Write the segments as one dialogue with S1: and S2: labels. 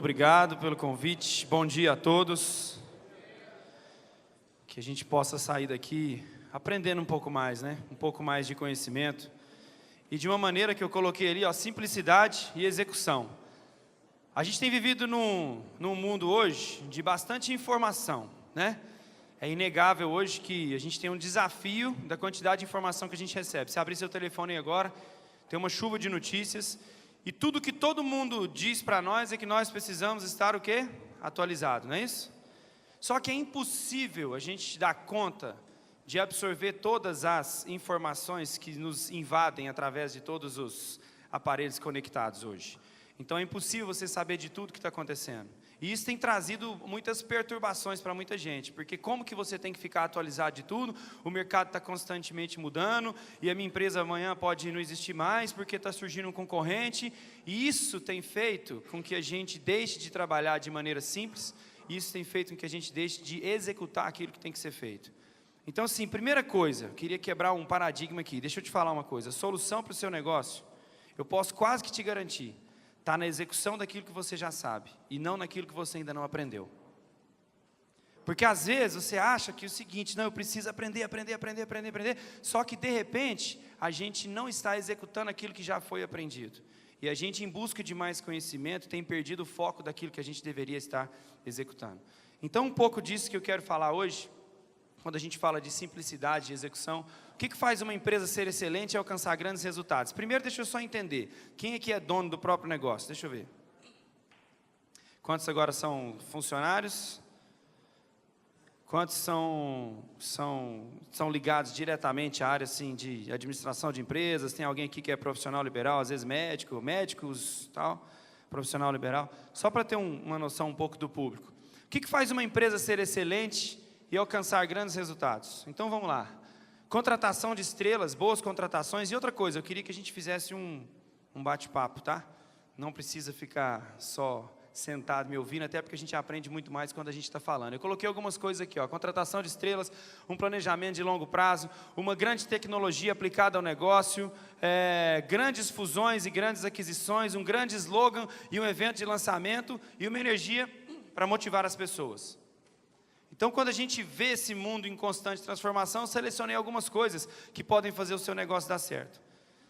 S1: Obrigado pelo convite, bom dia a todos. Que a gente possa sair daqui aprendendo um pouco mais, né? Um pouco mais de conhecimento. E de uma maneira que eu coloquei ali, ó, simplicidade e execução. A gente tem vivido num mundo hoje de bastante informação, né? É inegável hoje que a gente tem um desafio da quantidade de informação que a gente recebe. Se abrir seu telefone aí agora, tem uma chuva de notícias. E tudo que todo mundo diz para nós é que nós precisamos estar o quê? Atualizado, não é isso? Só que é impossível a gente dar conta de absorver todas as informações que nos invadem através de todos os aparelhos conectados hoje. Então é impossível você saber de tudo que está acontecendo. E isso tem trazido muitas perturbações para muita gente, porque como que você tem que ficar atualizado de tudo? O mercado está constantemente mudando, e a minha empresa amanhã pode não existir mais, porque está surgindo um concorrente, e isso tem feito com que a gente deixe de trabalhar de maneira simples, e isso tem feito com que a gente deixe de executar aquilo que tem que ser feito. Então, assim, primeira coisa, eu queria quebrar um paradigma aqui, deixa eu te falar uma coisa, a solução para o seu negócio, eu posso quase que te garantir, está na execução daquilo que você já sabe, e não naquilo que você ainda não aprendeu. Porque às vezes você acha que é o seguinte, não, eu preciso aprender, só que de repente, a gente não está executando aquilo que já foi aprendido. E a gente, em busca de mais conhecimento, tem perdido o foco daquilo que a gente deveria estar executando. Então, um pouco disso que eu quero falar hoje, quando a gente fala de simplicidade de execução, o que faz uma empresa ser excelente e alcançar grandes resultados? Primeiro, deixa eu só entender, quem aqui é dono do próprio negócio? Deixa eu ver. Quantos agora são funcionários? Quantos são ligados diretamente à área assim, de administração de empresas? Tem alguém aqui que é profissional liberal, às vezes médicos, tal, profissional liberal? Só para ter uma noção um pouco do público. O que faz uma empresa ser excelente e alcançar grandes resultados? Então vamos lá. Contratação de estrelas, boas contratações. E outra coisa, eu queria que a gente fizesse um bate-papo, tá? Não precisa ficar só sentado me ouvindo, até porque a gente aprende muito mais quando a gente está falando. Eu coloquei algumas coisas aqui, ó, contratação de estrelas, um planejamento de longo prazo, uma grande tecnologia aplicada ao negócio, grandes fusões e grandes aquisições, um grande slogan e um evento de lançamento e uma energia para motivar as pessoas. Então, quando a gente vê esse mundo em constante transformação, eu selecionei algumas coisas que podem fazer o seu negócio dar certo.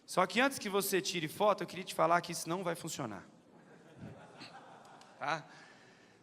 S1: Só que antes que você tire foto, eu queria te falar que isso não vai funcionar. Tá?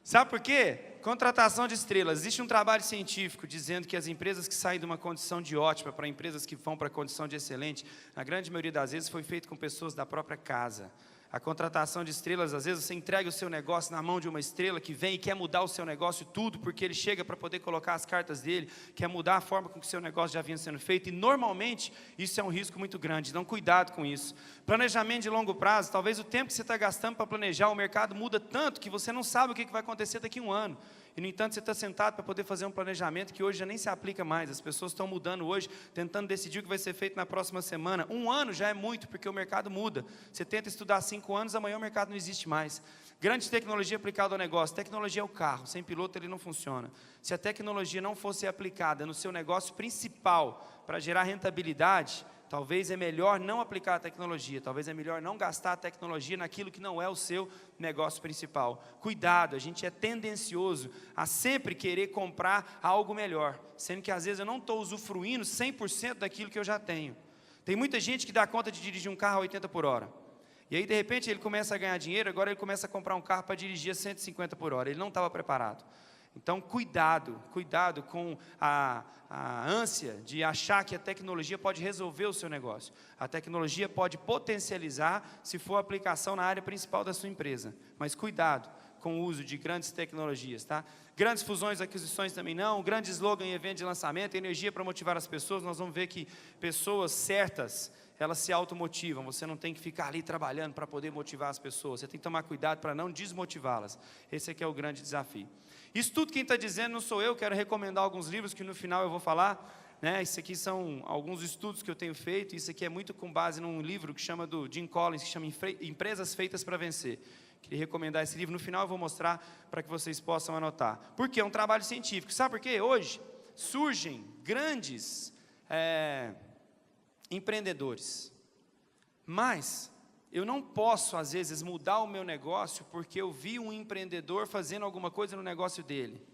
S1: Sabe por quê? Contratação de estrelas. Existe um trabalho científico dizendo que as empresas que saem de uma condição de ótima para empresas que vão para a condição de excelente, na grande maioria das vezes foi feito com pessoas da própria casa. A contratação de estrelas, às vezes você entrega o seu negócio na mão de uma estrela que vem e quer mudar o seu negócio tudo, porque ele chega para poder colocar as cartas dele, quer mudar a forma com que o seu negócio já vinha sendo feito, e normalmente isso é um risco muito grande, então cuidado com isso. Planejamento de longo prazo, talvez o tempo que você está gastando para planejar, o mercado muda tanto que você não sabe o que vai acontecer daqui a um ano. E, no entanto, você está sentado para poder fazer um planejamento que hoje já nem se aplica mais. As pessoas estão mudando hoje, tentando decidir o que vai ser feito na próxima semana. Um ano já é muito, porque o mercado muda. Você tenta estudar 5 anos, amanhã o mercado não existe mais. Grande tecnologia aplicada ao negócio. Tecnologia é o carro, sem piloto ele não funciona. Se a tecnologia não fosse aplicada no seu negócio principal para gerar rentabilidade, talvez é melhor não aplicar a tecnologia, talvez é melhor não gastar a tecnologia naquilo que não é o seu negócio principal. Cuidado, a gente é tendencioso a sempre querer comprar algo melhor, sendo que às vezes eu não estou usufruindo 100% daquilo que eu já tenho. Tem muita gente que dá conta de dirigir um carro a 80 por hora. E aí de repente ele começa a ganhar dinheiro, agora ele começa a comprar um carro para dirigir a 150 por hora, ele não estava preparado. Então, cuidado com a ânsia de achar que a tecnologia pode resolver o seu negócio. A tecnologia pode potencializar se for a aplicação na área principal da sua empresa. Mas cuidado com o uso de grandes tecnologias, tá? Grandes fusões e aquisições também não, grande slogan e evento de lançamento, energia para motivar as pessoas. Nós vamos ver que pessoas certas, elas se automotivam, você não tem que ficar ali trabalhando para poder motivar as pessoas, você tem que tomar cuidado para não desmotivá-las. Esse aqui é o grande desafio. Isso tudo quem está dizendo não sou eu, quero recomendar alguns livros que no final eu vou falar, né? Isso aqui são alguns estudos que eu tenho feito, isso aqui é muito com base num livro que chama do Jim Collins, que chama Empresas Feitas para Vencer. Queria recomendar esse livro, no final eu vou mostrar para que vocês possam anotar. Porque é um trabalho científico, sabe por quê? Hoje surgem grandes empreendedores, mas Eu não posso, às vezes, mudar o meu negócio porque eu vi um empreendedor fazendo alguma coisa no negócio dele.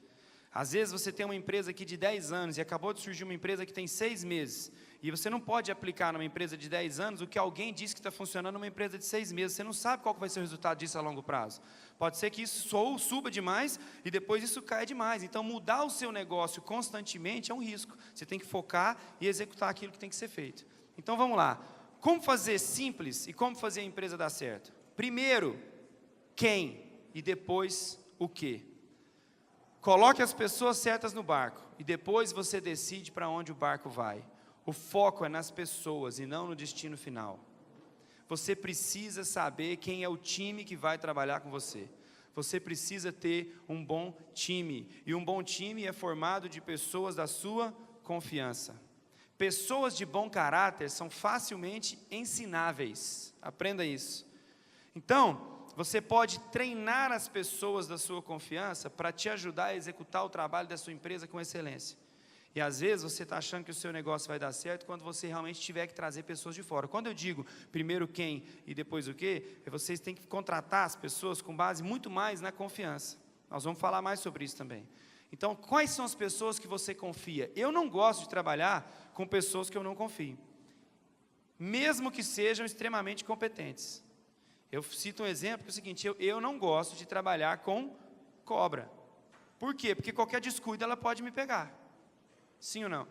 S1: Às vezes você tem uma empresa aqui de 10 anos e acabou de surgir uma empresa que tem 6 meses. E você não pode aplicar numa empresa de 10 anos o que alguém disse que está funcionando numa empresa de 6 meses. Você não sabe qual vai ser o resultado disso a longo prazo. Pode ser que isso suba demais e depois isso caia demais. Então, mudar o seu negócio constantemente é um risco. Você tem que focar e executar aquilo que tem que ser feito. Então, vamos lá. Como fazer simples e como fazer a empresa dar certo? Primeiro, quem e depois o quê. Coloque as pessoas certas no barco e depois você decide para onde o barco vai. O foco é nas pessoas e não no destino final. Você precisa saber quem é o time que vai trabalhar com você. Você precisa ter um bom time. E um bom time é formado de pessoas da sua confiança. Pessoas de bom caráter são facilmente ensináveis. Aprenda isso. Então, você pode treinar as pessoas da sua confiança para te ajudar a executar o trabalho da sua empresa com excelência. E às vezes você está achando que o seu negócio vai dar certo quando você realmente tiver que trazer pessoas de fora. Quando eu digo primeiro quem e depois o quê, vocês têm que contratar as pessoas com base muito mais na confiança. Nós vamos falar mais sobre isso também. Então, quais são as pessoas que você confia? Eu não gosto de trabalhar com pessoas que eu não confio, mesmo que sejam extremamente competentes. Eu cito um exemplo que é o seguinte, eu não gosto de trabalhar com cobra. Por quê? Porque qualquer descuido ela pode me pegar. Sim ou não?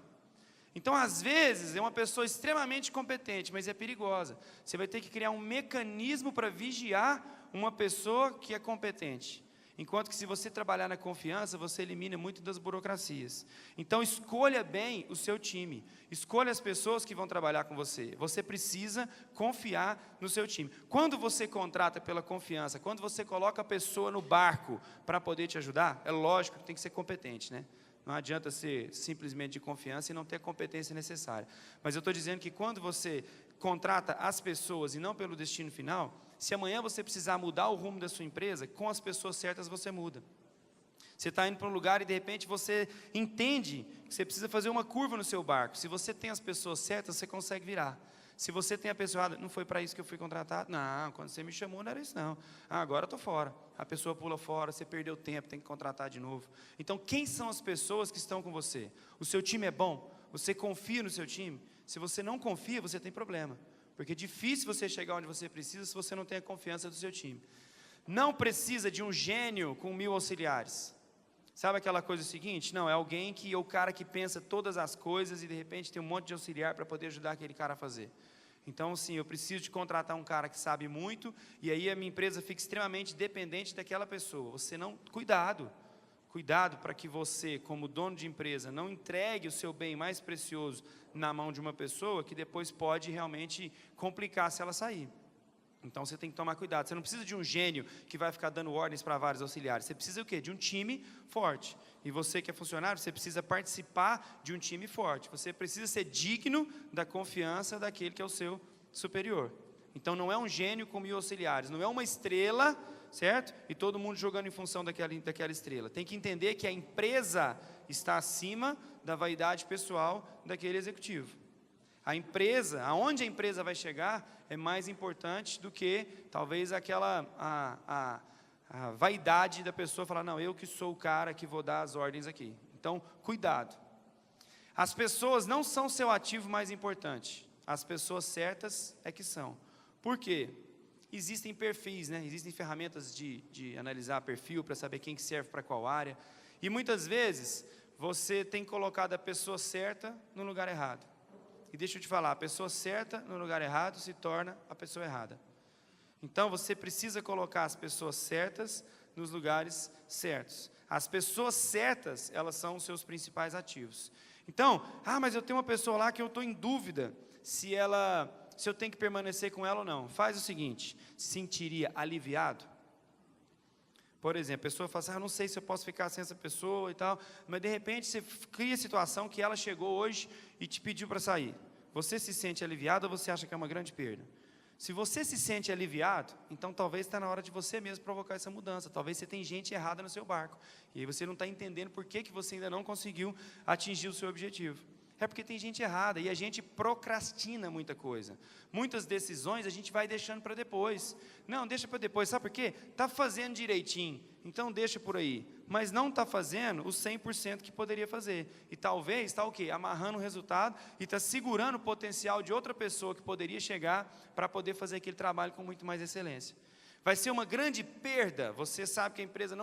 S1: Então, às vezes, é uma pessoa extremamente competente, mas é perigosa. Você vai ter que criar um mecanismo para vigiar uma pessoa que é competente. Enquanto que se você trabalhar na confiança, você elimina muito das burocracias. Então, escolha bem o seu time. Escolha as pessoas que vão trabalhar com você. Você precisa confiar no seu time. Quando você contrata pela confiança, quando você coloca a pessoa no barco para poder te ajudar, é lógico que tem que ser competente, né? Não adianta ser simplesmente de confiança e não ter a competência necessária. Mas eu estou dizendo que quando você contrata as pessoas e não pelo destino final, se amanhã você precisar mudar o rumo da sua empresa, com as pessoas certas você muda. Você está indo para um lugar e de repente você entende que você precisa fazer uma curva no seu barco. Se você tem as pessoas certas, você consegue virar. Se você tem a pessoa errada, não foi para isso que eu fui contratado? Não, quando você me chamou não era isso não. Agora eu estou fora. A pessoa pula fora, você perdeu tempo, tem que contratar de novo. Então, quem são as pessoas que estão com você? O seu time é bom? Você confia no seu time? Se você não confia, você tem problema. Porque é difícil você chegar onde você precisa se você não tem a confiança do seu time. Não precisa de um gênio com 1000 auxiliares. Sabe aquela coisa seguinte? Não, é alguém que é o cara que pensa todas as coisas e de repente tem um monte de auxiliar para poder ajudar aquele cara a fazer. Então, sim, eu preciso de contratar um cara que sabe muito e aí a minha empresa fica extremamente dependente daquela pessoa. Você não... Cuidado para que você, como dono de empresa, não entregue o seu bem mais precioso na mão de uma pessoa que depois pode realmente complicar se ela sair. Então, você tem que tomar cuidado. Você não precisa de um gênio que vai ficar dando ordens para vários auxiliares. Você precisa o quê? De um time forte. E você que é funcionário, você precisa participar de um time forte. Você precisa ser digno da confiança daquele que é o seu superior. Então, não é um gênio com 1000 auxiliares. Não é uma estrela, certo? E todo mundo jogando em função daquela estrela. Tem que entender que a empresa está acima da vaidade pessoal daquele executivo. A empresa, aonde a empresa vai chegar, é mais importante do que, talvez, a vaidade da pessoa falar, não, eu que sou o cara que vou dar as ordens aqui. Então, cuidado. As pessoas não são seu ativo mais importante. As pessoas certas é que são. Por quê? Existem perfis, né? Existem ferramentas de analisar perfil para saber quem que serve para qual área. E muitas vezes, você tem colocado a pessoa certa no lugar errado. E deixa eu te falar, a pessoa certa no lugar errado se torna a pessoa errada. Então, você precisa colocar as pessoas certas nos lugares certos. As pessoas certas, elas são os seus principais ativos. Então, mas eu tenho uma pessoa lá que eu estou em dúvida se eu tenho que permanecer com ela ou não. Faz o seguinte, se sentiria aliviado? Por exemplo, a pessoa fala assim, eu não sei se eu posso ficar sem essa pessoa e tal, mas de repente você cria a situação que ela chegou hoje e te pediu para sair. Você se sente aliviado ou você acha que é uma grande perda? Se você se sente aliviado, então talvez está na hora de você mesmo provocar essa mudança. Talvez você tenha gente errada no seu barco. E aí você não está entendendo por que você ainda não conseguiu atingir o seu objetivo. É porque tem gente errada e a gente procrastina muita coisa. Muitas decisões a gente vai deixando para depois. Não, deixa para depois, sabe por quê? Está fazendo direitinho, então deixa por aí. Mas não está fazendo os 100% que poderia fazer. E talvez está o quê? Amarrando o resultado e está segurando o potencial de outra pessoa que poderia chegar para poder fazer aquele trabalho com muito mais excelência. Vai ser uma grande perda, você sabe que a empresa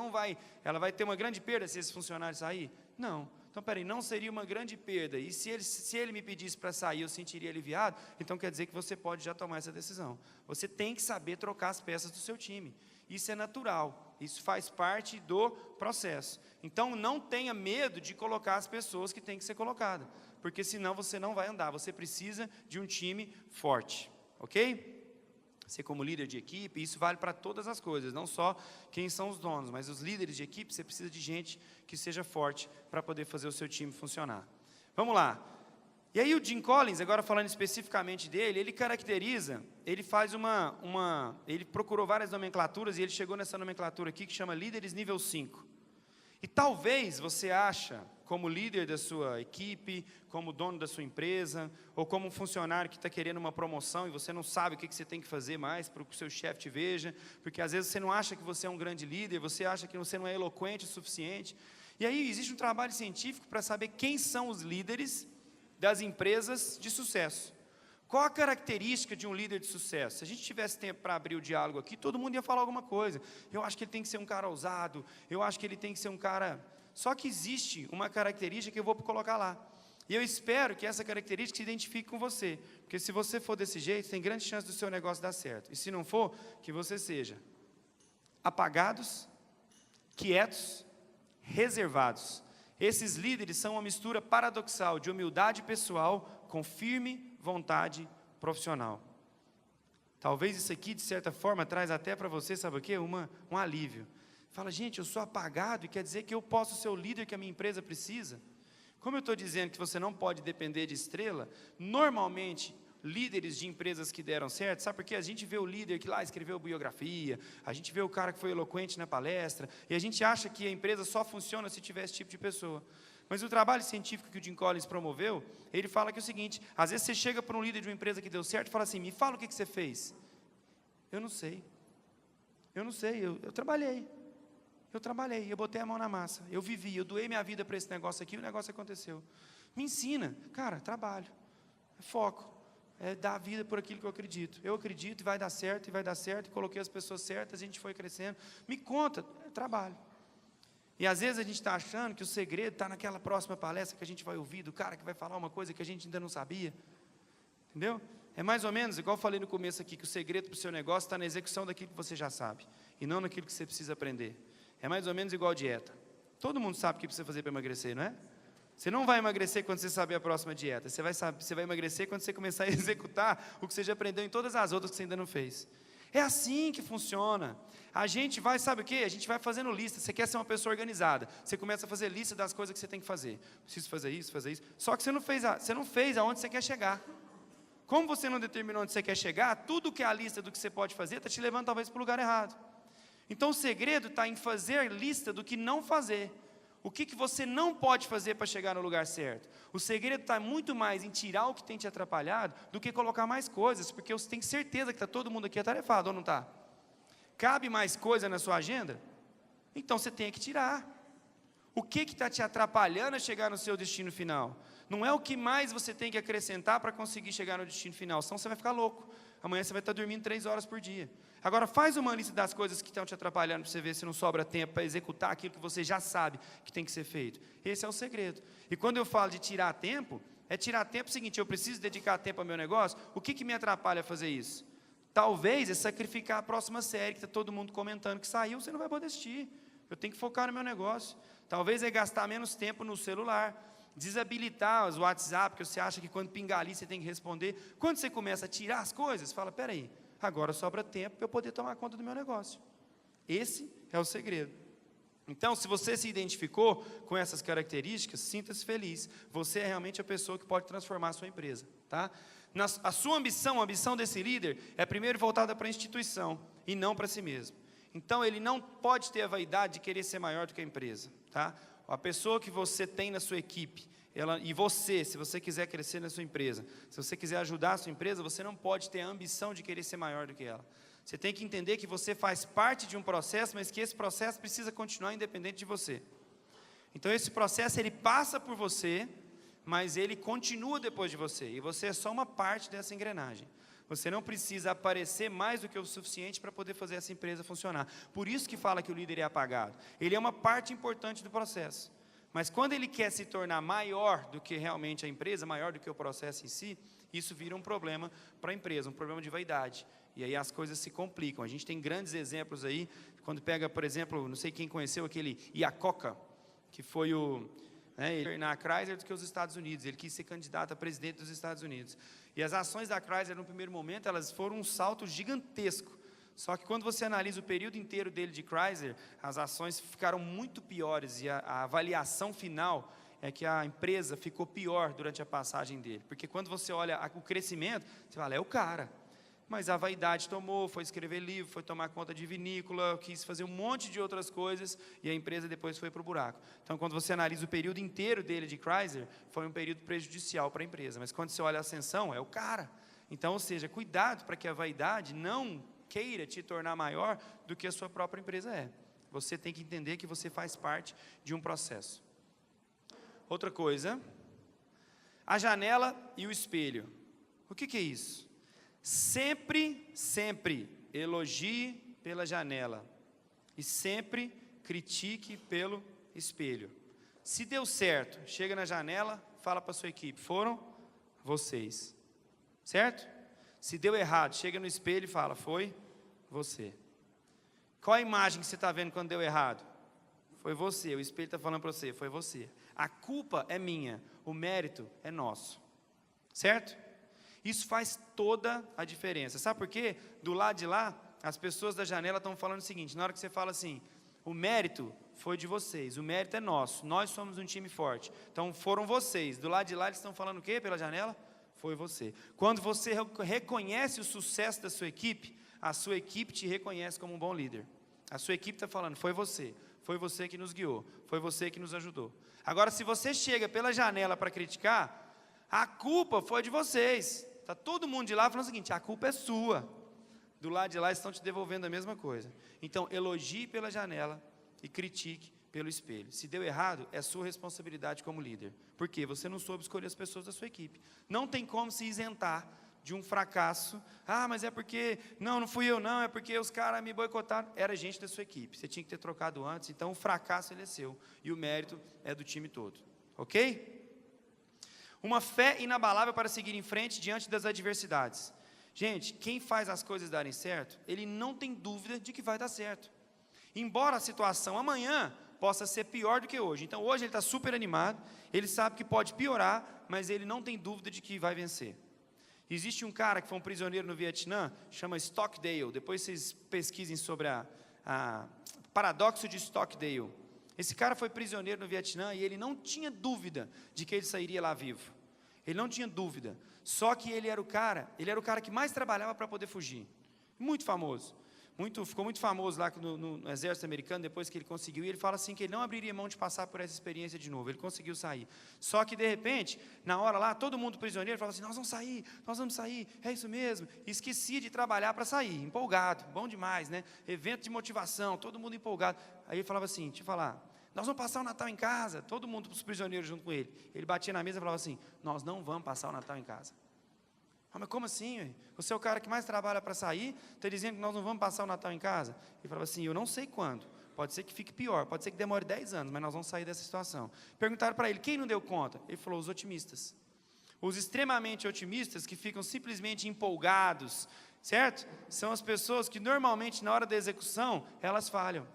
S1: ela vai ter uma grande perda se esse funcionário sair? Não. Então, peraí, não seria uma grande perda, e se ele me pedisse para sair, eu sentiria aliviado, então quer dizer que você pode já tomar essa decisão. Você tem que saber trocar as peças do seu time, isso é natural, isso faz parte do processo. Então, não tenha medo de colocar as pessoas que têm que ser colocadas, porque senão você não vai andar, você precisa de um time forte, ok? Você como líder de equipe, isso vale para todas as coisas, não só quem são os donos, mas os líderes de equipe, você precisa de gente que seja forte para poder fazer o seu time funcionar. Vamos lá. E aí o Jim Collins, agora falando especificamente dele, ele caracteriza, ele faz ele procurou várias nomenclaturas e ele chegou nessa nomenclatura aqui que chama líderes nível 5. E talvez você acha, como líder da sua equipe, como dono da sua empresa, ou como um funcionário que está querendo uma promoção e você não sabe o que você tem que fazer mais para que o seu chefe te veja, porque às vezes você não acha que você é um grande líder, você acha que você não é eloquente o suficiente. E aí existe um trabalho científico para saber quem são os líderes das empresas de sucesso. Qual a característica de um líder de sucesso? Se a gente tivesse tempo para abrir o diálogo aqui, todo mundo ia falar alguma coisa. Eu acho que ele tem que ser um cara ousado, eu acho que ele tem que ser um cara... Só que existe uma característica que eu vou colocar lá. E eu espero que essa característica se identifique com você. Porque se você for desse jeito, tem grande chance do seu negócio dar certo. E se não for, que você seja apagados, quietos, reservados. Esses líderes são uma mistura paradoxal de humildade pessoal com firme vontade profissional. Talvez isso aqui, de certa forma, traz até para você, sabe o quê? Um alívio. Fala, gente, eu sou apagado e quer dizer que eu posso ser o líder que a minha empresa precisa? Como eu estou dizendo que você não pode depender de estrela, normalmente, líderes de empresas que deram certo, sabe por quê? A gente vê o líder que lá escreveu biografia, a gente vê o cara que foi eloquente na palestra, e a gente acha que a empresa só funciona se tiver esse tipo de pessoa. Mas o trabalho científico que o Jim Collins promoveu, ele fala que é o seguinte, às vezes você chega para um líder de uma empresa que deu certo e fala assim, me fala o que você fez. Eu não sei, eu trabalhei, eu botei a mão na massa, eu vivi, eu doei minha vida para esse negócio aqui, o negócio aconteceu. Me ensina, cara, trabalho, é foco, é dar a vida por aquilo que eu acredito e vai dar certo, e coloquei as pessoas certas, a gente foi crescendo, me conta, é trabalho. E às vezes a gente está achando que o segredo está naquela próxima palestra que a gente vai ouvir, do cara que vai falar uma coisa que a gente ainda não sabia, entendeu? É mais ou menos, igual eu falei no começo aqui, que o segredo para o seu negócio está na execução daquilo que você já sabe, e não naquilo que você precisa aprender. É mais ou menos igual dieta. Todo mundo sabe o que precisa fazer para emagrecer, não é? Você não vai emagrecer quando você saber a próxima dieta, você vai emagrecer quando você começar a executar o que você já aprendeu em todas as outras que você ainda não fez. É assim que funciona. A gente vai, sabe o quê? A gente vai fazendo lista. Você quer ser uma pessoa organizada, você começa a fazer lista das coisas que você tem que fazer. Preciso fazer isso. Só que você não fez aonde você quer chegar. Como você não determinou onde você quer chegar, tudo que é a lista do que você pode fazer, está te levando talvez para o lugar errado. Então o segredo está em fazer lista do que não fazer. O que você não pode fazer para chegar no lugar certo? O segredo está muito mais em tirar o que tem te atrapalhado do que colocar mais coisas, porque você tem certeza que está todo mundo aqui atarefado, ou não está? Cabe mais coisa na sua agenda? Então você tem que tirar. O que está te atrapalhando a chegar no seu destino final? Não é o que mais você tem que acrescentar para conseguir chegar no destino final, senão você vai ficar louco. Amanhã você vai estar dormindo 3 horas por dia. Agora faz uma lista das coisas que estão te atrapalhando para você ver se não sobra tempo para executar aquilo que você já sabe que tem que ser feito. Esse é o segredo. E quando eu falo de tirar tempo, é tirar tempo o seguinte, eu preciso dedicar tempo ao meu negócio, o que me atrapalha a fazer isso? Talvez é sacrificar a próxima série, que está todo mundo comentando que saiu, você não vai poder assistir. Eu tenho que focar no meu negócio. Talvez é gastar menos tempo no celular, desabilitar os WhatsApp, que você acha que quando pingar ali você tem que responder. Quando você começa a tirar as coisas, fala, peraí, agora sobra tempo para eu poder tomar conta do meu negócio. Esse é o segredo. Então, se você se identificou com essas características, sinta-se feliz. Você é realmente a pessoa que pode transformar a sua empresa, tá? A sua ambição, a ambição desse líder, é primeiro voltada para a instituição e não para si mesmo. Então, ele não pode ter a vaidade de querer ser maior do que a empresa, tá? A pessoa que você tem na sua equipe, E você, se você quiser crescer na sua empresa, se você quiser ajudar a sua empresa, você não pode ter a ambição de querer ser maior do que ela. Você tem que entender que você faz parte de um processo, mas que esse processo precisa continuar independente de você. Então esse processo, ele passa por você, mas ele continua depois de você, e você é só uma parte dessa engrenagem. Você não precisa aparecer mais do que o suficiente para poder fazer essa empresa funcionar. Por isso que fala que o líder é apagado. Ele é uma parte importante do processo. Mas quando ele quer se tornar maior do que realmente a empresa, maior do que o processo em si, isso vira um problema para a empresa, um problema de vaidade. E aí as coisas se complicam. A gente tem grandes exemplos aí, quando pega, por exemplo, não sei quem conheceu aquele Iacocca, que foi ele na Chrysler do que os Estados Unidos. Ele quis ser candidato a presidente dos Estados Unidos. E as ações da Chrysler, no primeiro momento, elas foram um salto gigantesco. Só que quando você analisa o período inteiro dele de Chrysler, as ações ficaram muito piores, e a avaliação final é que a empresa ficou pior durante a passagem dele. Porque quando você olha o crescimento, você fala, é o cara. Mas a vaidade tomou, foi escrever livro, foi tomar conta de vinícola, quis fazer um monte de outras coisas, e a empresa depois foi para o buraco. Então, quando você analisa o período inteiro dele de Chrysler, foi um período prejudicial para a empresa. Mas quando você olha a ascensão, é o cara. Então, ou seja, cuidado para que a vaidade não queira te tornar maior do que a sua própria empresa é. Você tem que entender que você faz parte de um processo. Outra coisa, a janela e o espelho. O que é isso? Sempre elogie pela janela e sempre critique pelo espelho. Se deu certo, chega na janela, fala para a sua equipe, foram vocês, certo? Se deu errado, chega no espelho e fala, foi você. Qual a imagem que você está vendo quando deu errado? Foi você, o espelho está falando para você, foi você. A culpa é minha, o mérito é nosso, certo? Isso faz toda a diferença. Sabe por quê? Do lado de lá, as pessoas da janela estão falando o seguinte, na hora que você fala assim, o mérito foi de vocês, o mérito é nosso, nós somos um time forte. Então foram vocês. Do lado de lá eles estão falando o quê pela janela? Foi você. Quando você reconhece o sucesso da sua equipe, a sua equipe te reconhece como um bom líder. A sua equipe está falando, foi você que nos guiou, foi você que nos ajudou. Agora, se você chega pela janela para criticar, a culpa foi de vocês. Está todo mundo de lá falando o seguinte, a culpa é sua. Do lado de lá estão te devolvendo a mesma coisa. Então, elogie pela janela e critique pelo espelho. Se deu errado, é sua responsabilidade como líder. Por quê? Você não soube escolher as pessoas da sua equipe. Não tem como se isentar de um fracasso. Ah, mas é porque, não fui eu não, é porque os caras me boicotaram. Era gente da sua equipe, você tinha que ter trocado antes, então o fracasso ele é seu, e o mérito é do time todo, ok? Uma fé inabalável para seguir em frente diante das adversidades. Gente, quem faz as coisas darem certo, ele não tem dúvida de que vai dar certo. Embora a situação amanhã possa ser pior do que hoje. Então hoje ele está super animado, ele sabe que pode piorar, mas ele não tem dúvida de que vai vencer. Existe um cara que foi um prisioneiro no Vietnã, chama Stockdale. Depois vocês pesquisem sobre a paradoxo de Stockdale. Esse cara foi prisioneiro no Vietnã e ele não tinha dúvida de que ele sairia lá vivo. Ele não tinha dúvida. Só que ele era o cara que mais trabalhava para poder fugir. Muito famoso. Ficou muito famoso lá no exército americano, depois que ele conseguiu, e ele fala assim que ele não abriria mão de passar por essa experiência de novo, ele conseguiu sair. Só que de repente, na hora lá, todo mundo prisioneiro fala assim, nós vamos sair, é isso mesmo, e esquecia de trabalhar para sair, empolgado, bom demais, né? Evento de motivação, todo mundo empolgado. Aí ele falava assim, deixa eu falar, nós vamos passar o Natal em casa, todo mundo, os prisioneiros junto com ele. Ele batia na mesa e falava assim, nós não vamos passar o Natal em casa. Ah, mas como assim? Você é o cara que mais trabalha para sair, está dizendo que nós não vamos passar o Natal em casa? Ele falava assim, eu não sei quando, pode ser que fique pior, pode ser que demore 10 anos, mas nós vamos sair dessa situação. Perguntaram para ele, quem não deu conta? Ele falou, os otimistas. Os extremamente otimistas que ficam simplesmente empolgados, certo? São as pessoas que normalmente na hora da execução, elas falham.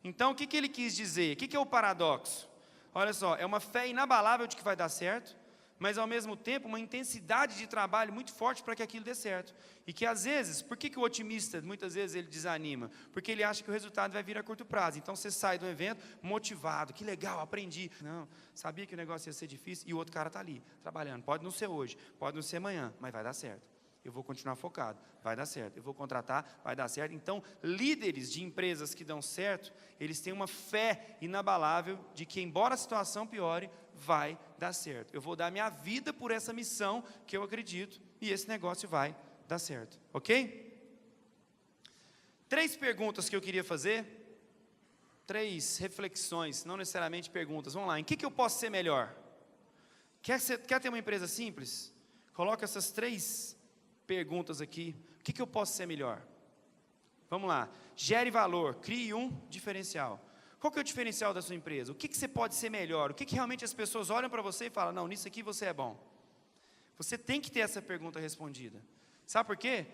S1: Então o que ele quis dizer? O que é o paradoxo? Olha só, é uma fé inabalável de que vai dar certo, mas ao mesmo tempo uma intensidade de trabalho muito forte para que aquilo dê certo. E que às vezes, por que o otimista muitas vezes ele desanima? Porque ele acha que o resultado vai vir a curto prazo. Então você sai do evento motivado, que legal, aprendi. Não, sabia que o negócio ia ser difícil e o outro cara está ali, trabalhando. Pode não ser hoje, pode não ser amanhã, mas vai dar certo. Eu vou continuar focado, vai dar certo. Eu vou contratar, vai dar certo. Então, líderes de empresas que dão certo, eles têm uma fé inabalável de que, embora a situação piore, vai dar certo. Eu vou dar minha vida por essa missão que eu acredito e esse negócio vai dar certo, ok? 3 perguntas que eu queria fazer, 3 reflexões, não necessariamente perguntas. Vamos lá, em que eu posso ser melhor? Quer ter uma empresa simples? Coloca essas 3 perguntas aqui. O que eu posso ser melhor? Vamos lá, gere valor, crie um diferencial. Qual que é o diferencial da sua empresa? O que você pode ser melhor? O que realmente as pessoas olham para você e falam, não, nisso aqui você é bom? Você tem que ter essa pergunta respondida. Sabe por quê?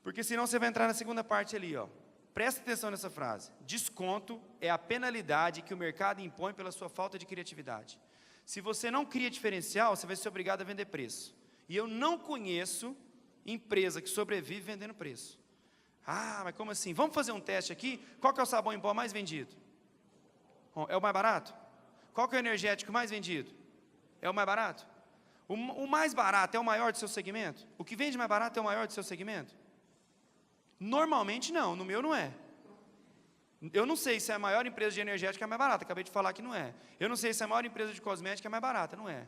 S1: Porque senão você vai entrar na segunda parte ali, ó. Presta atenção nessa frase. Desconto é a penalidade que o mercado impõe pela sua falta de criatividade. Se você não cria diferencial, você vai ser obrigado a vender preço. E eu não conheço empresa que sobrevive vendendo preço. Ah, mas como assim? Vamos fazer um teste aqui? Qual que é o sabão em pó mais vendido? É o mais barato? Qual que é o energético mais vendido? É o mais barato? O mais barato é o maior do seu segmento? O que vende mais barato é o maior do seu segmento? Normalmente não, no meu não é. Eu não sei se a maior empresa de energética é mais barata, acabei de falar que não é. Eu não sei se a maior empresa de cosmética é mais barata, não é.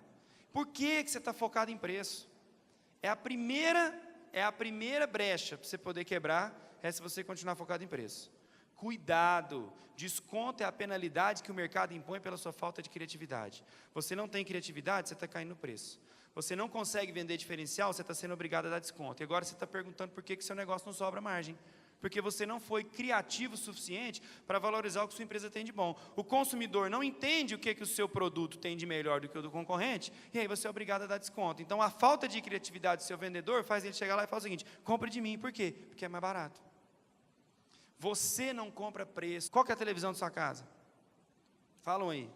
S1: Por que você está focado em preço? É a primeira brecha para você poder quebrar, é se você continuar focado em preço. Cuidado, desconto é a penalidade que o mercado impõe pela sua falta de criatividade. Você não tem criatividade, você está caindo no preço. Você não consegue vender diferencial, você está sendo obrigado a dar desconto. E agora você está perguntando por que seu negócio não sobra margem. Porque você não foi criativo o suficiente para valorizar o que sua empresa tem de bom. O consumidor não entende o que o seu produto tem de melhor do que o do concorrente, e aí você é obrigado a dar desconto. Então, a falta de criatividade do seu vendedor faz ele chegar lá e falar o seguinte, compre de mim, por quê? Porque é mais barato. Você não compra preço. Qual que é a televisão da sua casa? Falam aí.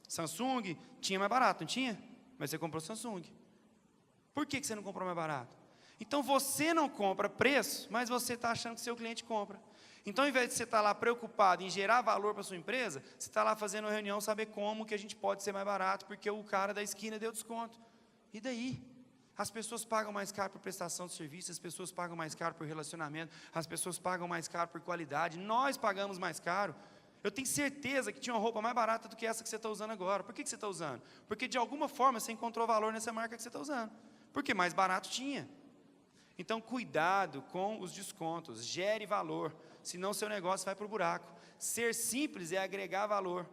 S1: Samsung, tinha mais barato, não tinha? Mas você comprou Samsung. Por que você não comprou mais barato? Então você não compra preço, mas você está achando que seu cliente compra. Então, ao invés de você estar lá preocupado em gerar valor para a sua empresa, você está lá fazendo uma reunião, saber como que a gente pode ser mais barato, porque o cara da esquina deu desconto. E daí? As pessoas pagam mais caro por prestação de serviço, as pessoas pagam mais caro por relacionamento, as pessoas pagam mais caro por qualidade, nós pagamos mais caro. Eu tenho certeza que tinha uma roupa mais barata do que essa que você está usando agora. Por que você está usando? Porque de alguma forma você encontrou valor nessa marca que você está usando. Porque mais barato tinha. Então, cuidado com os descontos, gere valor, senão seu negócio vai para o buraco. Ser simples é agregar valor.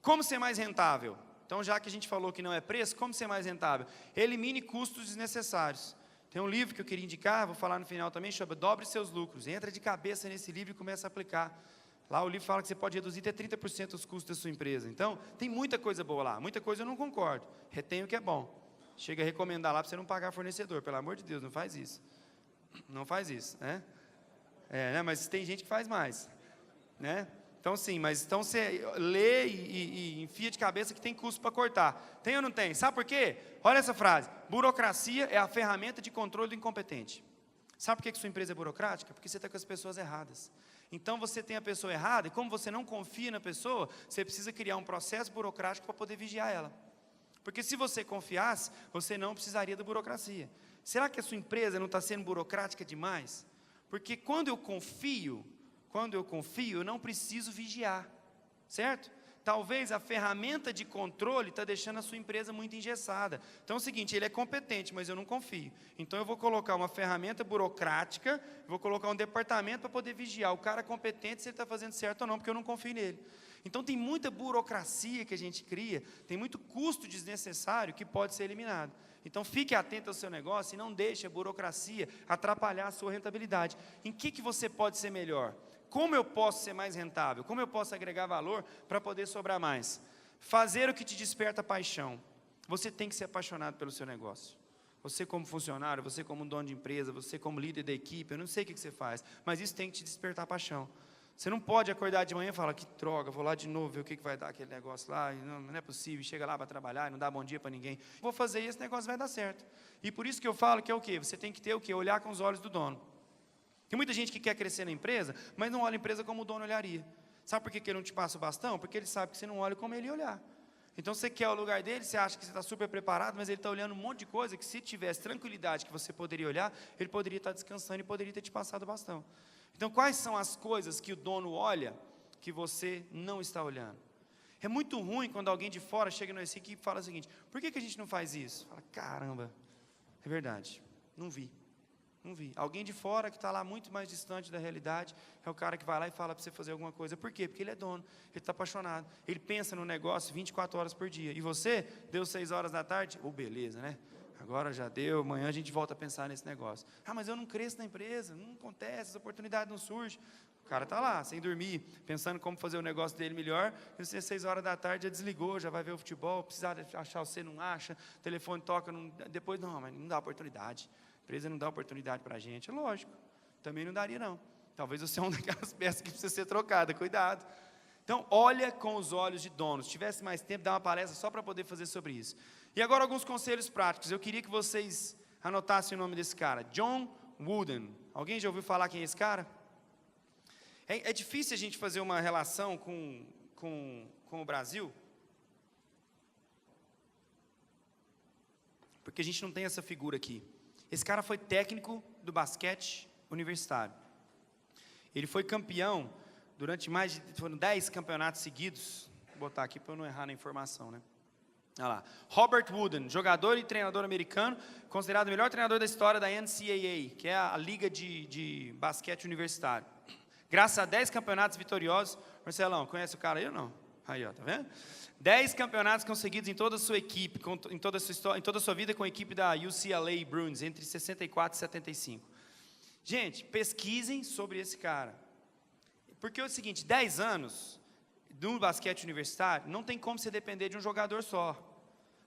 S1: Como ser mais rentável? Então, já que a gente falou que não é preço, como ser mais rentável? Elimine custos desnecessários. Tem um livro que eu queria indicar, vou falar no final também, chama Dobre Seus Lucros. Entra de cabeça nesse livro e começa a aplicar. Lá o livro fala que você pode reduzir até 30% os custos da sua empresa. Então, tem muita coisa boa lá, muita coisa eu não concordo. Retém o que é bom. Chega a recomendar lá para você não pagar fornecedor, pelo amor de Deus, não faz isso. Não faz isso, né? Né? Mas tem gente que faz mais, né? Então sim, mas então você lê e enfia de cabeça que tem custo para cortar. Tem ou não tem? Sabe por quê? Olha essa frase, burocracia é a ferramenta de controle do incompetente. Sabe por que sua empresa é burocrática? Porque você está com as pessoas erradas. Então você tem a pessoa errada, e como você não confia na pessoa, você precisa criar um processo burocrático para poder vigiar ela. Porque se você confiasse, você não precisaria da burocracia. Será que a sua empresa não está sendo burocrática demais? Porque quando eu confio, eu não preciso vigiar, certo? Talvez a ferramenta de controle está deixando a sua empresa muito engessada. Então é o seguinte, ele é competente, mas eu não confio. Então eu vou colocar uma ferramenta burocrática, vou colocar um departamento para poder vigiar o cara competente se ele está fazendo certo ou não, porque eu não confio nele. Então tem muita burocracia que a gente cria, tem muito custo desnecessário que pode ser eliminado. Então fique atento ao seu negócio e não deixe a burocracia atrapalhar a sua rentabilidade. Em que você pode ser melhor? Como eu posso ser mais rentável? Como eu posso agregar valor para poder sobrar mais? Fazer o que te desperta paixão. Você tem que ser apaixonado pelo seu negócio. Você como funcionário, você como dono de empresa, você como líder da equipe, eu não sei o que você faz, mas isso tem que te despertar paixão. Você não pode acordar de manhã e falar, que droga, vou lá de novo ver o que vai dar aquele negócio lá, e não é possível, chega lá para trabalhar e não dá bom dia para ninguém. Vou fazer isso, esse negócio vai dar certo. E por isso que eu falo que é o quê? Você tem que ter o quê? Olhar com os olhos do dono. Tem muita gente que quer crescer na empresa, mas não olha a empresa como o dono olharia. Sabe por que ele não te passa o bastão? Porque ele sabe que você não olha como ele ia olhar. Então você quer o lugar dele, você acha que você está super preparado, mas ele está olhando um monte de coisa que se tivesse tranquilidade que você poderia olhar, ele poderia estar descansando e poderia ter te passado o bastão. Então quais são as coisas que o dono olha que você não está olhando? É muito ruim quando alguém de fora chega nessa equipe e fala o seguinte: por que a gente não faz isso? Fala, caramba, é verdade, não vi. Alguém de fora que está lá muito mais distante da realidade, é o cara que vai lá e fala para você fazer alguma coisa. Por quê? Porque ele é dono, ele está apaixonado, ele pensa no negócio 24 horas por dia. E você, deu 6 horas da tarde, beleza, né? Agora já deu, amanhã a gente volta a pensar nesse negócio. Mas eu não cresço na empresa, não acontece, essa oportunidade não surge. O cara está lá, sem dormir, pensando como fazer o negócio dele melhor, e você, 6 horas da tarde, já desligou, já vai ver o futebol, precisar achar você, não acha, o telefone toca, depois não, mas não dá oportunidade. A empresa não dá oportunidade para a gente, é lógico, também não daria não. Talvez você é uma daquelas peças que precisa ser trocada, cuidado. Então, olha com os olhos de dono. Se tivesse mais tempo, dá uma palestra só para poder fazer sobre isso. E agora alguns conselhos práticos. Eu queria que vocês anotassem o nome desse cara, John Wooden. Alguém já ouviu falar quem é esse cara? É difícil a gente fazer uma relação com o Brasil, porque a gente não tem essa figura aqui. Esse cara foi técnico do basquete universitário. Ele foi campeão durante foram 10 campeonatos seguidos. Vou botar aqui para eu não errar na informação, né? Olha lá. Robert Wooden, jogador e treinador americano, considerado o melhor treinador da história da NCAA, que é a liga de basquete universitário. Graças a 10 campeonatos vitoriosos. Marcelão, conhece o cara aí ou não? Aí, ó, tá vendo? 10 campeonatos conseguidos em toda a sua equipe, em toda a sua história, em toda a sua vida com a equipe da UCLA Bruins, entre 64 e 75. Gente, pesquisem sobre esse cara. Porque é o seguinte, 10 anos no basquete universitário, não tem como você depender de um jogador só.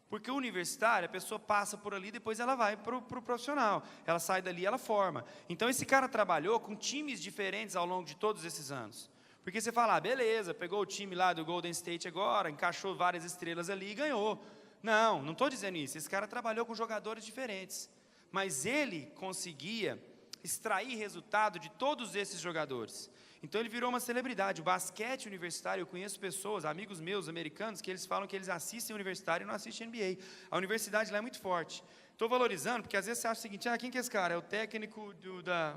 S1: Porque o universitário, a pessoa passa por ali, depois ela vai para o profissional. Ela sai dali, ela forma. Então, esse cara trabalhou com times diferentes ao longo de todos esses anos. Porque você fala, beleza, pegou o time lá do Golden State agora, encaixou várias estrelas ali e ganhou. Não estou dizendo isso. Esse cara trabalhou com jogadores diferentes. Mas ele conseguia extrair resultado de todos esses jogadores. Então ele virou uma celebridade. O basquete universitário, eu conheço pessoas, amigos meus americanos, que eles falam que eles assistem universitário e não assistem NBA. A universidade lá é muito forte. Estou valorizando, porque às vezes você acha o seguinte, quem que é esse cara? É o técnico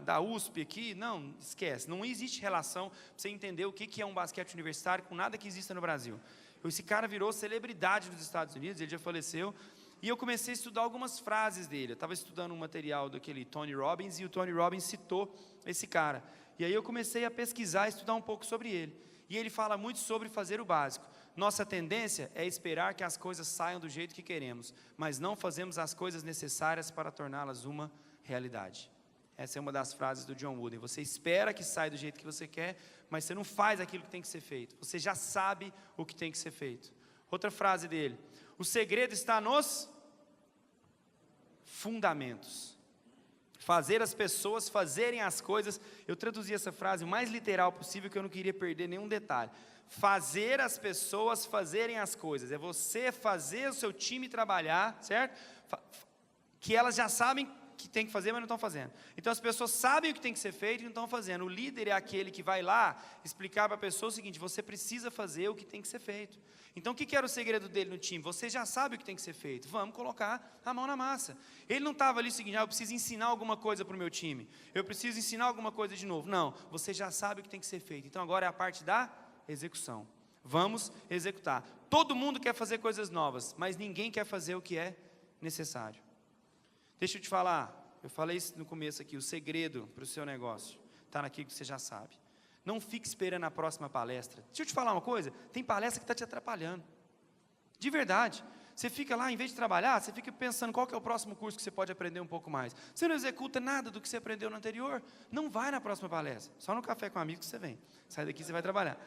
S1: da USP aqui? Não, esquece. Não existe relação para você entender o que é um basquete universitário com nada que exista no Brasil. Esse cara virou celebridade nos Estados Unidos, ele já faleceu. E eu comecei a estudar algumas frases dele. Eu estava estudando um material daquele Tony Robbins, e o Tony Robbins citou esse cara. E aí eu comecei a pesquisar, estudar um pouco sobre ele. E ele fala muito sobre fazer o básico. Nossa tendência é esperar que as coisas saiam do jeito que queremos, mas não fazemos as coisas necessárias para torná-las uma realidade. Essa é uma das frases do John Wooden. Você espera que saia do jeito que você quer, mas você não faz aquilo que tem que ser feito. Você já sabe o que tem que ser feito. Outra frase dele. O segredo está nos fundamentos. Fazer as pessoas fazerem as coisas. Eu traduzi essa frase o mais literal possível, que eu não queria perder nenhum detalhe. Fazer as pessoas fazerem as coisas. É você fazer o seu time trabalhar, certo? Que elas já sabem que tem que fazer, mas não estão fazendo. Então as pessoas sabem o que tem que ser feito e não estão fazendo. O líder é aquele que vai lá explicar para a pessoa o seguinte: você precisa fazer o que tem que ser feito. Então o que era o segredo dele no time? Você já sabe o que tem que ser feito, vamos colocar a mão na massa. Ele não estava ali o seguinte: eu preciso ensinar alguma coisa para o meu time, eu preciso ensinar alguma coisa de novo. Não, você já sabe o que tem que ser feito. Então agora é a parte da execução. Vamos executar. Todo mundo quer fazer coisas novas, mas ninguém quer fazer o que é necessário. Deixa eu te falar, eu falei isso no começo aqui, o segredo para o seu negócio está naquilo que você já sabe. Não fique esperando a próxima palestra. Deixa eu te falar uma coisa, tem palestra que está te atrapalhando. De verdade. Você fica lá, em vez de trabalhar, você fica pensando qual que é o próximo curso que você pode aprender um pouco mais. Você não executa nada do que você aprendeu no anterior, não vai na próxima palestra. Só no café com amigos você vem. Sai daqui, você vai trabalhar.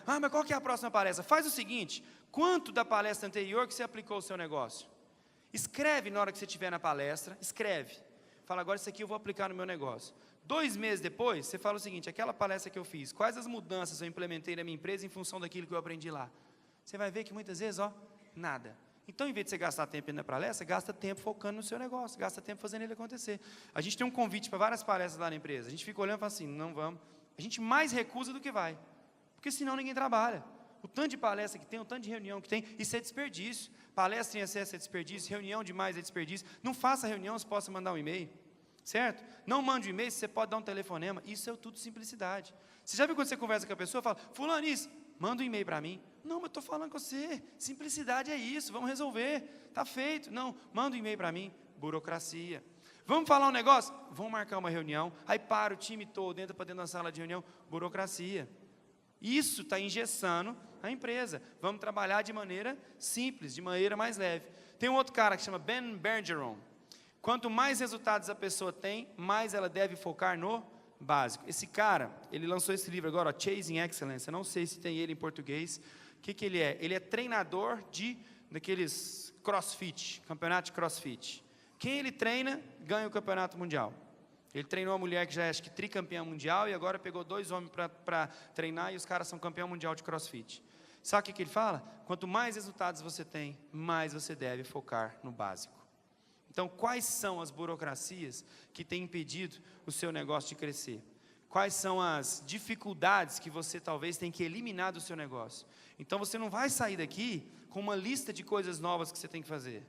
S1: Mas qual que é a próxima palestra? Faz o seguinte, quanto da palestra anterior que você aplicou o seu negócio? Escreve na hora que você estiver na palestra, escreve. Fala, agora isso aqui eu vou aplicar no meu negócio. 2 meses depois, você fala o seguinte: aquela palestra que eu fiz, quais as mudanças eu implementei na minha empresa em função daquilo que eu aprendi lá? Você vai ver que muitas vezes, nada. Então, em vez de você gastar tempo indo na palestra, gasta tempo focando no seu negócio, gasta tempo fazendo ele acontecer. A gente tem um convite para várias palestras lá na empresa, a gente fica olhando e fala assim, não vamos. A gente mais recusa do que vai, porque senão ninguém trabalha. O tanto de palestra que tem, o tanto de reunião que tem, isso é desperdício. Palestra em excesso é desperdício, reunião demais é desperdício. Não faça reunião se possa mandar um e-mail, certo? Não mande um e-mail se você pode dar um telefonema. Isso é tudo simplicidade. Você já viu quando você conversa com a pessoa, fala, fulano, isso, manda um e-mail para mim. Não, mas eu estou falando com você, simplicidade é isso, vamos resolver, está feito. Não, manda um e-mail para mim, burocracia. Vamos falar um negócio? Vamos marcar uma reunião, aí para o time todo, entra para dentro da sala de reunião, burocracia. Isso está engessando a empresa. Vamos trabalhar de maneira simples, de maneira mais leve. Tem um outro cara que chama Ben Bergeron. Quanto mais resultados a pessoa tem, mais ela deve focar no básico. Esse cara, ele lançou esse livro agora, ó, Chasing Excellence. Eu não sei se tem ele em português. O que ele é? Ele é treinador daqueles crossfit, campeonato de crossfit. Quem ele treina, ganha o campeonato mundial. Ele treinou uma mulher que já é, acho que, tricampeã mundial, e agora pegou 2 homens para treinar, e os caras são campeão mundial de crossfit. Sabe o que ele fala? Quanto mais resultados você tem, mais você deve focar no básico. Então, quais são as burocracias que têm impedido o seu negócio de crescer? Quais são as dificuldades que você talvez tenha que eliminar do seu negócio? Então, você não vai sair daqui com uma lista de coisas novas que você tem que fazer.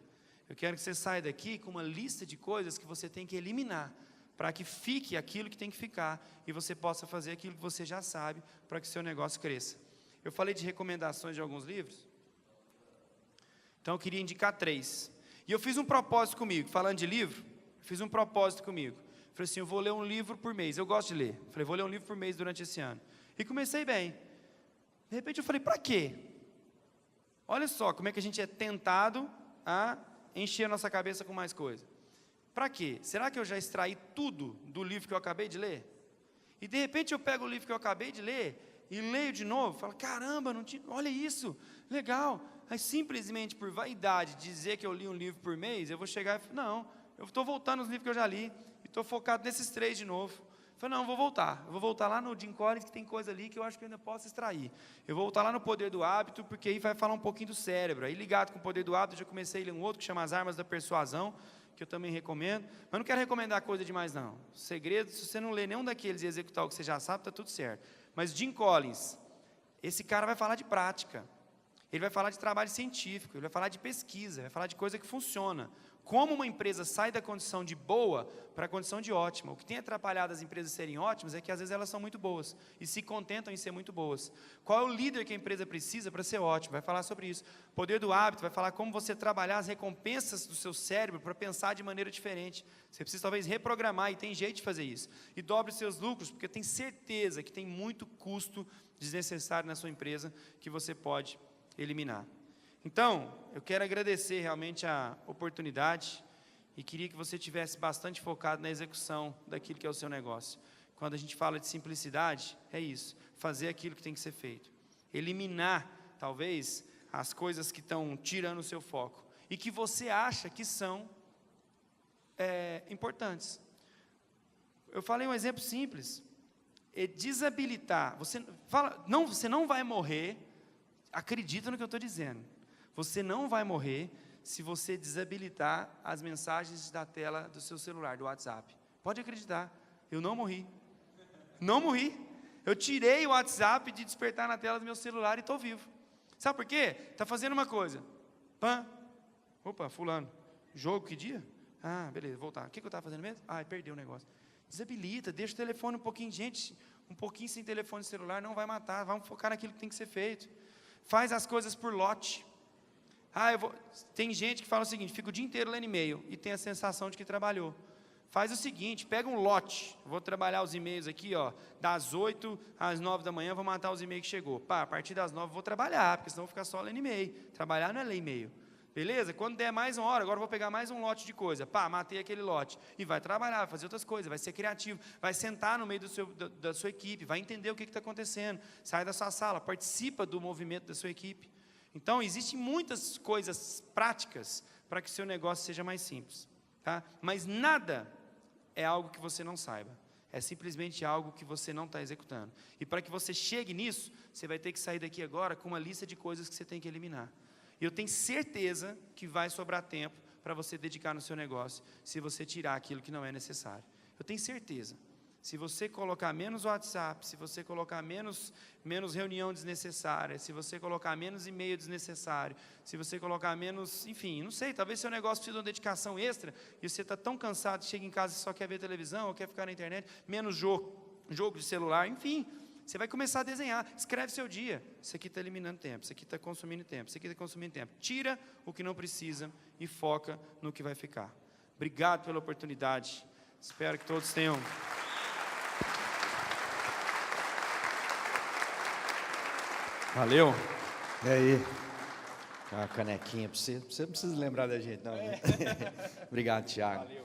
S1: Eu quero que você saia daqui com uma lista de coisas que você tem que eliminar, para que fique aquilo que tem que ficar, e você possa fazer aquilo que você já sabe, para que o seu negócio cresça. Eu falei de recomendações de alguns livros, então eu queria indicar 3. E eu fiz um propósito comigo, falando de livro, fiz um propósito comigo. Falei assim, eu vou ler um livro por mês, eu gosto de ler. Falei, vou ler um livro por mês durante esse ano. E comecei bem. De repente eu falei, para quê? Olha só como é que a gente é tentado a encher a nossa cabeça com mais coisa. Para quê? Será que eu já extraí tudo do livro que eu acabei de ler? E de repente eu pego o livro que eu acabei de ler e leio de novo, falo, caramba, não tinha, olha isso, legal. Aí simplesmente por vaidade dizer que eu li um livro por mês, eu vou chegar e falar, não, eu estou voltando nos livros que eu já li, e estou focado nesses 3 de novo. Eu falei, não, eu vou voltar lá no Jim Collins, que tem coisa ali que eu acho que eu ainda posso extrair. Eu vou voltar lá no Poder do Hábito, porque aí vai falar um pouquinho do cérebro. Aí ligado com o Poder do Hábito, eu já comecei a ler um outro que chama As Armas da Persuasão, que eu também recomendo, mas não quero recomendar coisa demais não. Segredo, se você não ler nenhum daqueles e executar o que você já sabe, está tudo certo. Mas Jim Collins, esse cara vai falar de prática, ele vai falar de trabalho científico, ele vai falar de pesquisa, vai falar de coisa que funciona. Como uma empresa sai da condição de boa para a condição de ótima. O que tem atrapalhado as empresas serem ótimas é que às vezes elas são muito boas e se contentam em ser muito boas. Qual é o líder que a empresa precisa para ser ótimo? Vai falar sobre isso. Poder do Hábito vai falar como você trabalhar as recompensas do seu cérebro para pensar de maneira diferente. Você precisa talvez reprogramar, e tem jeito de fazer isso. E dobre seus lucros, porque tem certeza que tem muito custo desnecessário na sua empresa que você pode eliminar. Então, eu quero agradecer realmente a oportunidade e queria que você tivesse bastante focado na execução daquilo que é o seu negócio. Quando a gente fala de simplicidade, é isso, fazer aquilo que tem que ser feito. Eliminar, talvez, as coisas que estão tirando o seu foco e que você acha que são importantes. Eu falei um exemplo simples, desabilitar. Você não vai morrer, acredita no que eu estou dizendo. Você não vai morrer se você desabilitar as mensagens da tela do seu celular, do WhatsApp. Pode acreditar, eu não morri. Não morri. Eu tirei o WhatsApp de despertar na tela do meu celular e estou vivo. Sabe por quê? Está fazendo uma coisa. Pã. Opa, fulano. Jogo, que dia? Ah, beleza, vou voltar. O que eu estava fazendo mesmo? Ah, perdeu o negócio. Desabilita, deixa o telefone um pouquinho. Gente, um pouquinho sem telefone celular não vai matar. Vamos focar naquilo que tem que ser feito. Faz as coisas por lote. Tem gente que fala o seguinte, fica o dia inteiro lendo e-mail e tem a sensação de que trabalhou. Faz o seguinte, pega um lote, vou trabalhar os e-mails aqui, ó, das 8 às 9 da manhã, vou matar os e-mails que chegou. Pá, a partir das 9 vou trabalhar, porque senão vou ficar só lendo e-mail. Trabalhar não é ler e-mail. Beleza? Quando der mais uma hora, agora eu vou pegar mais um lote de coisa. Pá, matei aquele lote. E vai trabalhar, vai fazer outras coisas, vai ser criativo, vai sentar no meio da sua equipe, vai entender o que está acontecendo. Sai da sua sala, participa do movimento da sua equipe. Então, existem muitas coisas práticas para que o seu negócio seja mais simples. Tá? Mas nada é algo que você não saiba. É simplesmente algo que você não está executando. E para que você chegue nisso, você vai ter que sair daqui agora com uma lista de coisas que você tem que eliminar. E eu tenho certeza que vai sobrar tempo para você dedicar no seu negócio, se você tirar aquilo que não é necessário. Eu tenho certeza. Se você colocar menos WhatsApp, se você colocar menos reunião desnecessária, se você colocar menos e-mail desnecessário, se você colocar menos, enfim, não sei, talvez seu negócio precise de uma dedicação extra, e você está tão cansado, chega em casa e só quer ver televisão, ou quer ficar na internet, menos jogo de celular, enfim, Você vai começar a desenhar, escreve seu dia. Isso aqui está eliminando tempo, isso aqui está consumindo tempo, isso aqui está consumindo tempo. Tira o que não precisa e foca no que vai ficar. Obrigado pela oportunidade. Espero que todos tenham... Valeu.
S2: E aí? Uma canequinha para você. Você não precisa lembrar da gente, não. Obrigado, Thiago.
S1: Valeu.